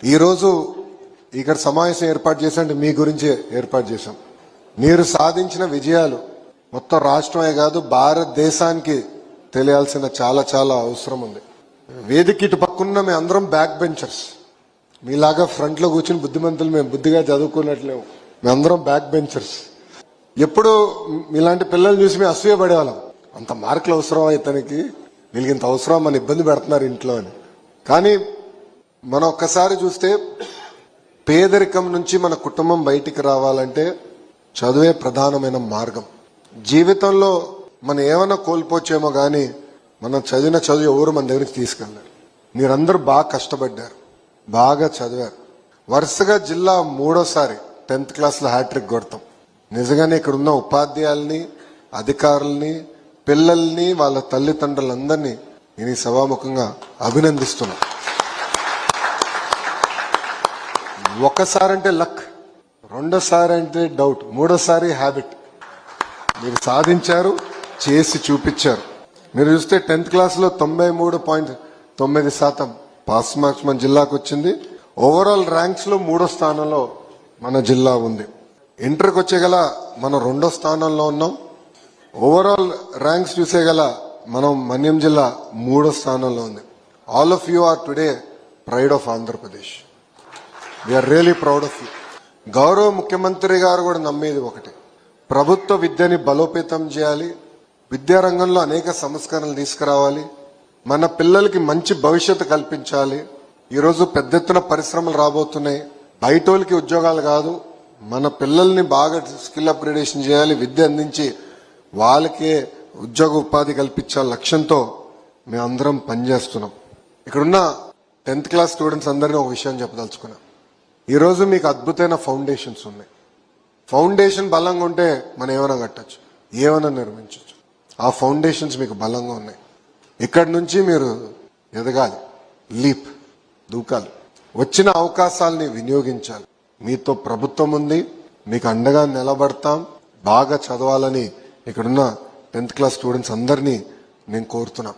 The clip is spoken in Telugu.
ఈరోజు ఇక్కడ సమావేశం ఏర్పాటు చేసంటే మీ గురించి ఏర్పాటు చేశాం. మీరు సాధించిన విజయాలు మొత్తం రాష్ట్రమే కాదు భారతదేశానికి తెలియాల్సిన చాలా చాలా అవసరం ఉంది. వేదిక ఇటు పక్కన్న మేము అందరం బ్యాక్ బెంచర్స్, మీలాగా ఫ్రంట్లో కూర్చుని బుద్ధిమంతులు మేము బుద్ధిగా చదువుకున్నట్లేము. మేమందరం బ్యాక్ బెంచర్స్. ఎప్పుడు మీలాంటి పిల్లలు చూసి మేము అసూయపడేవాళ్ళం, అంత మార్కులు అవసరం ఇతనికి, వీళ్ళకి ఇంత అవసరం మన ఇబ్బంది పెడుతున్నారు ఇంట్లో అని. కానీ మనం ఒక్కసారి చూస్తే పేదరికం నుంచి మన కుటుంబం బయటికి రావాలంటే చదువే ప్రధానమైన మార్గం. జీవితంలో మనం ఏమైనా కోల్పోవచ్చేమో కానీ మనం చదివిన చదువు ఎవరు మన దగ్గరికి తీసుకెళ్ళారు. మీరందరూ బాగా కష్టపడ్డారు, బాగా చదివారు. వరుసగా జిల్లా 3వ సారి 10th క్లాస్లో హ్యాట్రిక్ కొడతాం. నిజంగానే ఇక్కడ ఉన్న ఉపాధ్యాయుల్ని, అధికారుల్ని, పిల్లల్ని, వాళ్ళ తల్లిదండ్రులందరినీ నేను ఈ సభాముఖంగా అభినందిస్తున్నా. ఒకసారి అంటే లక్, 2వ సారి అంటే డౌట్, 3వ సారి హ్యాబిట్. మీరు సాధించారు, చేసి చూపించారు. మీరు చూస్తే 10th క్లాస్లో 93.9% పాస్ మార్క్స్ మన జిల్లాకు వచ్చింది. ఓవరాల్ ర్యాంక్స్ లో 3వ స్థానంలో మన జిల్లా ఉంది. ఇంటర్కి వచ్చేగల మనం 2వ స్థానంలో ఉన్నాం. ఓవరాల్ ర్యాంక్స్ చూసేగల మనం మన్యం జిల్లా 3వ స్థానంలో ఉంది. All of you are today pride of Andhra Pradesh. We are really proud of you. గౌరవ ముఖ్యమంత్రి గారు కూడా నమ్మేది ఒకటి, ప్రభుత్వ విద్యని బలోపేతం చేయాలి, విద్యారంగంలో అనేక సంస్కరణలు తీసుకురావాలి, మన పిల్లలకి మంచి భవిష్యత్తు కల్పించాలి. ఈరోజు పెద్ద ఎత్తున పరిశ్రమలు రాబోతున్నాయి. బయటోళ్ళకి ఉద్యోగాలు కాదు, మన పిల్లల్ని బాగా స్కిల్ అప్గ్రేడేషన్ చేయాలి, విద్య అందించి వాళ్ళకే ఉద్యోగ ఉపాధి కల్పించాలి లక్ష్యంతో మేమందరం పనిచేస్తున్నాం. ఇక్కడున్న 10th క్లాస్ స్టూడెంట్స్ అందరినీ ఒక విషయం చెప్పదలుచుకున్నా. ఈరోజు మీకు అద్భుతమైన ఫౌండేషన్స్ ఉన్నాయి. ఫౌండేషన్ బలంగా ఉంటే మనం ఏమైనా కట్టచ్చు, ఏమైనా నిర్మించవచ్చు. ఆ ఫౌండేషన్స్ మీకు బలంగా ఉన్నాయి. ఇక్కడి నుంచి మీరు ఎదగాలి, లీప్ దూకాలి, వచ్చిన అవకాశాలని వినియోగించాలి. మీతో ప్రభుత్వం ఉంది, మీకు అండగా నిలబడతాం. బాగా చదవాలని ఇక్కడున్న 10th క్లాస్ స్టూడెంట్స్ అందరినీ నేను కోరుతున్నా.